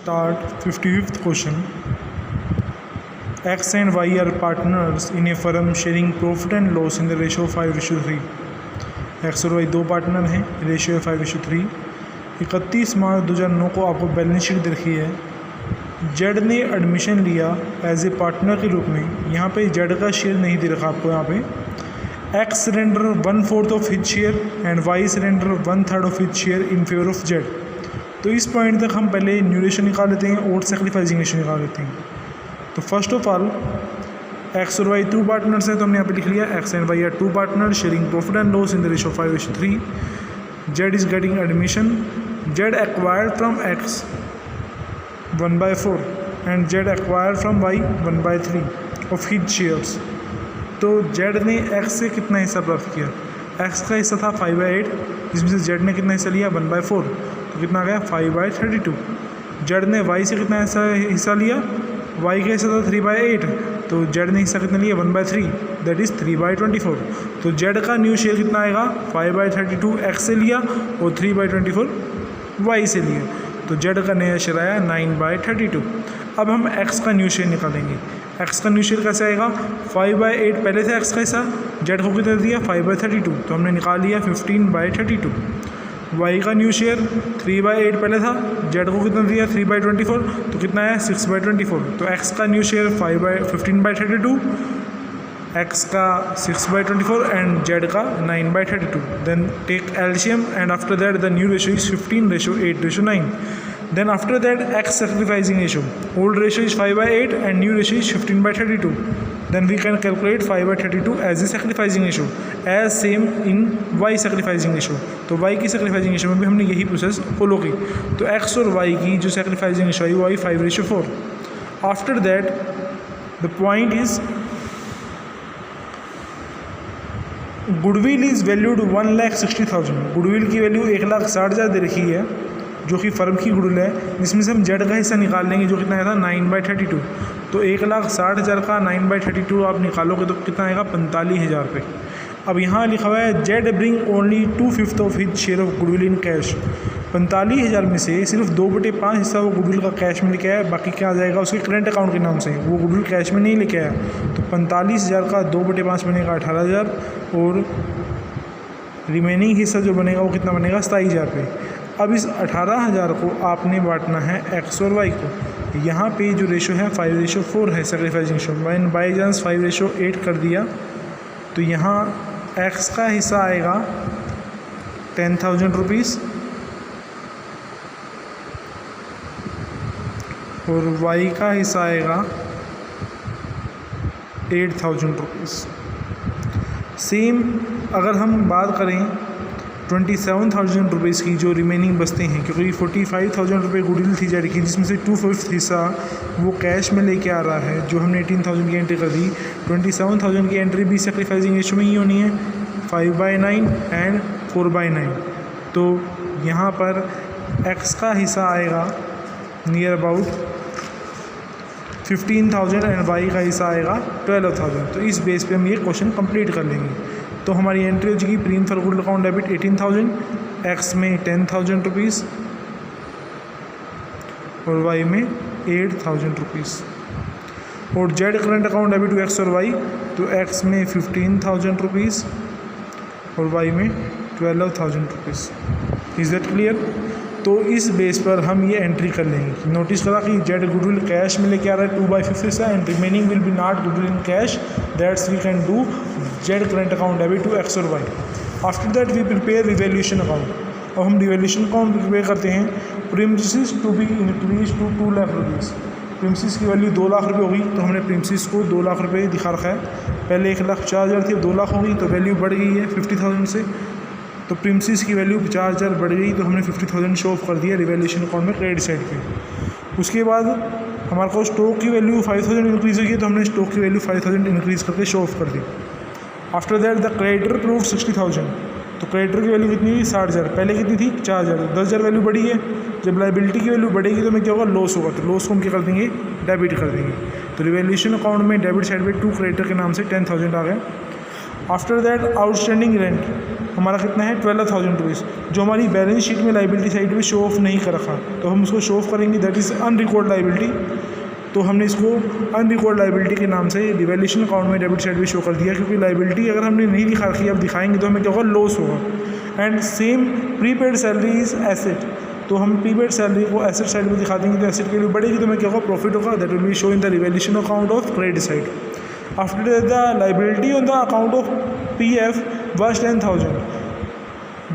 start 55th question. X and Y are partners in a firm sharing profit and loss in the ratio of 5:3. X और Y दो partner हैं, ratio है 5:3. 31 मार्च 2009 को आपको balance sheet दे रखी है. Z ने एडमिशन लिया एज ए पार्टनर के रूप में. यहाँ पे जेड का शेयर नहीं दे रखा आपको. यहाँ पे X surrender 1/4 of his share and Y surrender 1/3 of his share in favour of Z. तो इस पॉइंट तक हम पहले न्यू रेशियो निकाल लेते हैं और सैक्रिफाइसिंग रेशियो निकाल लेते हैं. तो फर्स्ट ऑफ ऑल एक्स और वाई टू पार्टनर्स हैं, तो हमने यहाँ पे लिख लिया X and Y are two partner sharing profit and loss in the ratio 5:3. Z is getting admission. Z acquired from X 1/4 and Z acquired from Y 1/3 of his shares. तो Z ने X से कितना हिस्सा प्राप्त किया? X का हिस्सा था 5/8, जिसमें से जेड ने कितना हिस्सा लिया? 1/4. तो कितना आ गया? 5/32. जेड ने वाई से कितना हिस्सा लिया? वाई का हिस्सा था 3/8, तो जेड ने हिस्सा कितना लिया? 1/3, दैट इज़ 3/24. तो जेड का न्यू शेयर कितना आएगा? 5/32 एक्स से लिया और 3/24 वाई से लिया. तो जेड का नया शेयर आया 9/32. अब हम एक्स का न्यू शेयर निकालेंगे. एक्स का न्यू शेयर कैसे आएगा? 5/8 पहले से एक्स का हिस्सा, जेड को कितना दिया? 5/32, तो हमने निकाल लिया 15/32. वाई का न्यू शेयर 3/8 पहले था, जेड को कितना दिया? 3/24, तो कितना है? 6/24. तो एक्स का न्यू शेयर 15/32, एक्स का 6/24 एंड जेड का 9/32. Then take LCM and after that the new ratio is 15:8:9. Then after that x sacrificing ratio, old ratio is 5/8 and new ratio is 15/32. Then we can calculate 5/32 as the sacrificing ratio as same in y sacrificing ratio. तो y की sacrificing ratio में भी हमने यही process follow की. तो x और y की जो sacrificing ratio आई वो आई 5:4. After that the point is goodwill is valued 1,60,000. Goodwill की वैल्यू 1,60,000 दे रखी है, जो कि फर्म की गुडविल है, जिसमें से हम जेड का हिस्सा निकाल लेंगे जो कितना आया था? 9/32. तो 1,60,000 का 9/32 आप निकालोगे तो कितना आएगा? 45,000 रुपये. अब यहाँ लिखा हुआ है Z bring only 2/5 of his share of goodwill in cash. 45,000 में से सिर्फ 2/5 हिस्सा वो गुडविल का कैश में लेके आया, बाकी क्या आ जाएगा? उसके करेंट अकाउंट के नाम से. वो गुडविल कैश में नहीं लेके आया. तो 45,000 का 2/5 बनेगा 18,000 और रिमेनिंग हिस्सा जो बनेगा वो कितना बनेगा? 27,000 रुपये. अब इस 18,000 को आपने बांटना है एक्स और वाई को. यहाँ पे जो रेशो है 5:4 है सैक्रिफाइसिंग रेशो. मैंने बाई चांस 5:8 कर दिया, तो यहाँ एक्स का हिस्सा आएगा 10,000 रुपीज़ और वाई का हिस्सा आएगा 8,000 रुपीज़. सेम अगर हम बात करें 27,000 रुपीज़ की जो रिमेनिंग बचते हैं, क्योंकि 45,000 रुपये गुडविल थी जेड की, जिसमें से 2/5 हिस्सा वो कैश में लेके आ रहा है, जो हमने 18,000 की एंट्री कर दी. 27,000 की एंट्री भी सैक्रिफाइसिंग रेशियो में ही होनी है, 5/9 एंड 4/9. तो यहाँ पर एक्स का हिस्सा आएगा नियर अबाउट 15,000 एंड वाई का हिस्सा आएगा 12,000. तो इस बेस पे हम ये क्वेश्चन कंप्लीट कर लेंगे. तो हमारी एंट्री हो जाएगी premium for goodwill account debit 18,000, X में 10,000 रुपीज़ और वाई में 8,000 रुपीज़. और Z current account debit to X और वाई, तो एक्स में 15,000 रुपीज़ और वाई में 12,000 रुपीज़. Is that clear? तो इस बेस पर हम ये एंट्री कर लेंगे. नोटिस करा कि जेड गुडविल कैश में लेके आ रहा है 2/5 हिस्सा and remaining will be not goodwill in cash. That's we can do Z current account debit to X और Y. After that we prepare revaluation account. अब हम रिवैल्यूएशन अकाउंट प्रिपेयर करते हैं. Premises to be increase to 2 lakh rupees. Premises की value 2 lakh रुपये होगी, तो हमने प्रीमिसेस को 2 लाख रुपये दिखा रखा है. पहले 1,50,000 थी, अब 2 लाख हो गई, तो वैल्यू बढ़ गई है 50,000 से. तो प्रीमिसेस की वैल्यू 50,000 बढ़ गई, तो हमने 50,000 शो ऑफ कर दिया रिवैल्यूएशन अकाउंट में क्रेडिट साइड पे. उसके बाद हमारे को स्टॉक की वैल्यू 5,000 इंक्रीज़ हुई है, तो हमने स्टॉक की वैल्यू 5,000 इंक्रीज़ करके शो ऑफ कर दी. After that the creditor prove 60,000. तो क्रेडिटर की वैल्यू कितनी हुई? 60,000. पहले कितनी थी? 4,000. 10,000 वैल्यू बढ़ी है. जब लाइबिलिटी की वैल्यू बढ़ेगी तो हमें क्या होगा? लॉस होगा. तो लॉस को हम क्या कर देंगे? डेबिट कर देंगे. तो रिवैल्यूएशन अकाउंट में डेबिट साइड पे 2 क्रेडिटर के नाम से 10,000 आ गए. After that outstanding rent. हमारा कितना है 12,000 रुपीज़, जो हमारी बैलेंस शीट में लाइबिलिटी साइड पे शो ऑफ नहीं कर रखा, तो हम उसको शो ऑफ करेंगे, दैट इज़ अनरिकॉर्ड लाइबिलिटी। तो हमने इसको अनरिकॉर्ड लाइबिलिटी के नाम से रिवैल्यूएशन अकाउंट में डेबिट साइड पे शो कर दिया, क्योंकि लाइबिलिटी अगर हमने नहीं दिखा रखी, अब दिखाएंगे तो हमें क्या होगा, लॉस होगा। And same prepaid salary is asset, तो हम प्रीपेड सैलरी को एसेट साइड में दिखा देंगे, तो एसेट के लिए बढ़ेगी, तो हमें क्या होगा, प्रॉफिट होगा, that will be show in the revaluation account of credit side. After the liability on the account of PF was 10,000।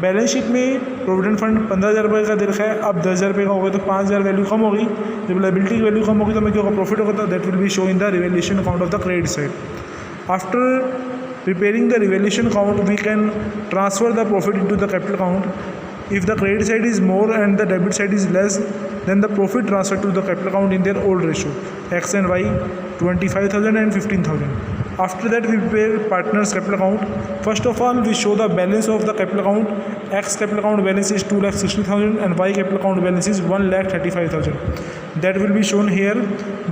Balance sheet में प्रोविडेंट फंड 15,000 रुपये का दे रखा है, अब 10,000 रुपये का हो गया, तो 5,000 वैल्यू कम होगी। जब लाइबिलिटी की वैल्यू कम होगी तो हमें क्या होगा, प्रॉफिट होगा, तो that will be show in the revaluation account of the credit side. After preparing the revaluation account, we can transfer the profit into the capital account. If the credit side is more and the debit side is less, then the profit transferred to the capital account in their old ratio, X and Y, 25,000 and 15,000. After that, we prepare partners capital account. First of all, we show the balance of the capital account. X capital account balance is 2,60,000 and Y capital account balance is 1,35,000. That will be shown here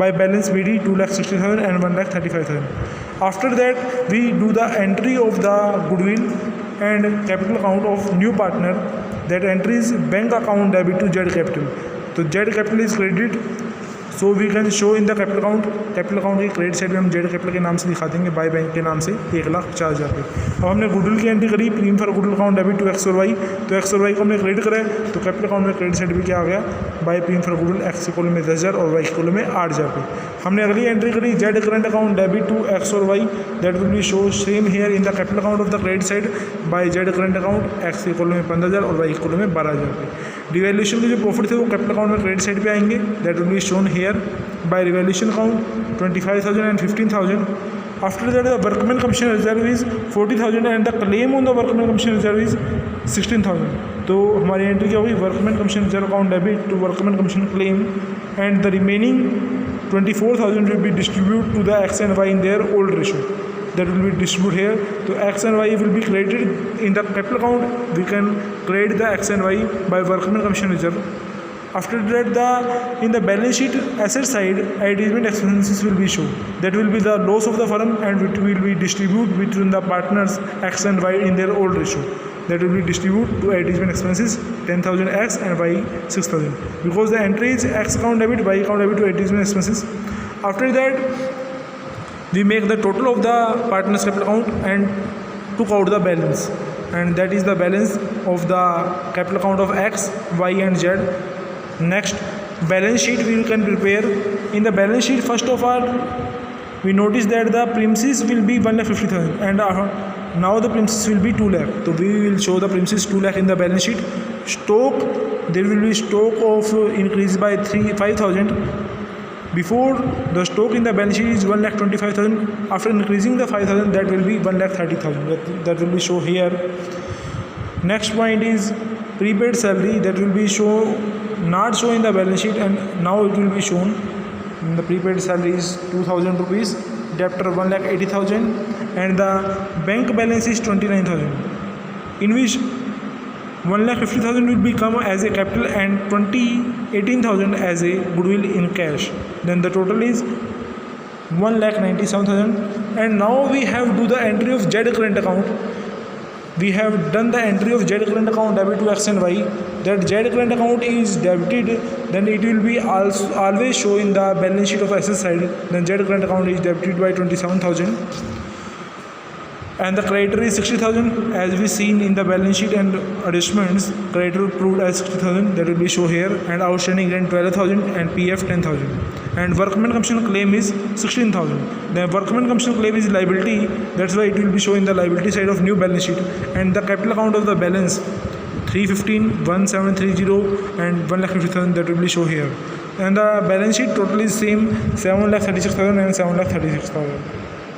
by balance BD 2,60,000 and 1,35,000. After that, we do the entry of the goodwill and capital account of new partner. That entry is bank account debit to Z capital. तो Z capital is credit, so we can show in the capital account. capital account की credit side में हम Z capital के नाम से दिखा देंगे, by bank के नाम से 1,50,000 रुपये। अब हमने गुडविल की एंट्री करी, prem for goodwill account debit to X और Y, तो X और Y को हमने क्रेडिट करा है, तो कैपिटल अकाउंट में क्रेडिट साइड भी क्या आ गया, by prem for goodwill X के कॉलम में 10,000 और Y के कॉलम में 8,000 रुपये। हमने अगली एंट्री करी, Z current account debit to X और Y, that will be show same here in the capital account of the credit side by Z current account X के कॉलम में 15,000 और Y के कॉलम में 12,000 रुपये। रिवैल्यूएशन के जो प्रॉफिट थे वो कैपिटल अकाउंट में क्रेडिट साइड पे आएंगे, that will be shown here bye revaluation account 25,000 and 15,000. After that, the workman commission reserve is 40,000 and the claim on the workman commission reserve is 16,000. तो हमारी entry क्या होगी, workman commission reserve account debit to workman commission claim and the remaining 24,000 will be distributed to the X and Y in their old ratio. That will be distributed here. So X and Y will be credited in the capital account. We can credit the X and Y by workman commission reserve. After that, in the balance sheet asset side, adjustment expenses will be shown. That will be the loss of the firm and it will be distributed between the partners X and Y in their old ratio. That will be distributed to adjustment expenses 10,000 X and Y 6,000. Because the entry is X account debit, Y account debit to adjustment expenses. After that, we make the total of the partners capital account and took out the balance. And that is the balance of the capital account of X, Y and Z. Next, balance sheet we can prepare. In the balance sheet, first of all, we notice that the premises will be 1,50,000 and now the premises will be 2 lakh. So we will show the premises 2 lakh in the balance sheet. Stock, there will be stock of increase by 5,000. Before the stock in the balance sheet is 1,25,000. After increasing the 5,000, that will be 1,30,000. That will be shown here. Next point is prepaid salary, that will be not shown in the balance sheet and now it will be shown. The prepaid salary is 2,000 rupees, debtor 1,80,000 and the bank balance is 29,000, in which 1,50,000 will become as a capital and 18,000 as a goodwill in cash. Then the total is 1,97,000 and now we have do the entry of Z current account. We have done the entry of Z current account debit to X and Y. That Z current account is debited, then it will be always show in the balance sheet of asset side. Then Z current account is debited by 27,000 and the creditor is 60,000 as we seen in the balance sheet and adjustments. Creditor proved as 60,000, that will be show here, and outstanding rent 12,000 and PF 10,000 and workman commission claim is 16,000. The workman commission claim is liability, that's why it will be shown in the liability side of new balance sheet. And the capital account of the balance 315, 1730 and 1,50,000, that will be shown here. And the balance sheet total is same 7,36,000 and 7,36,000.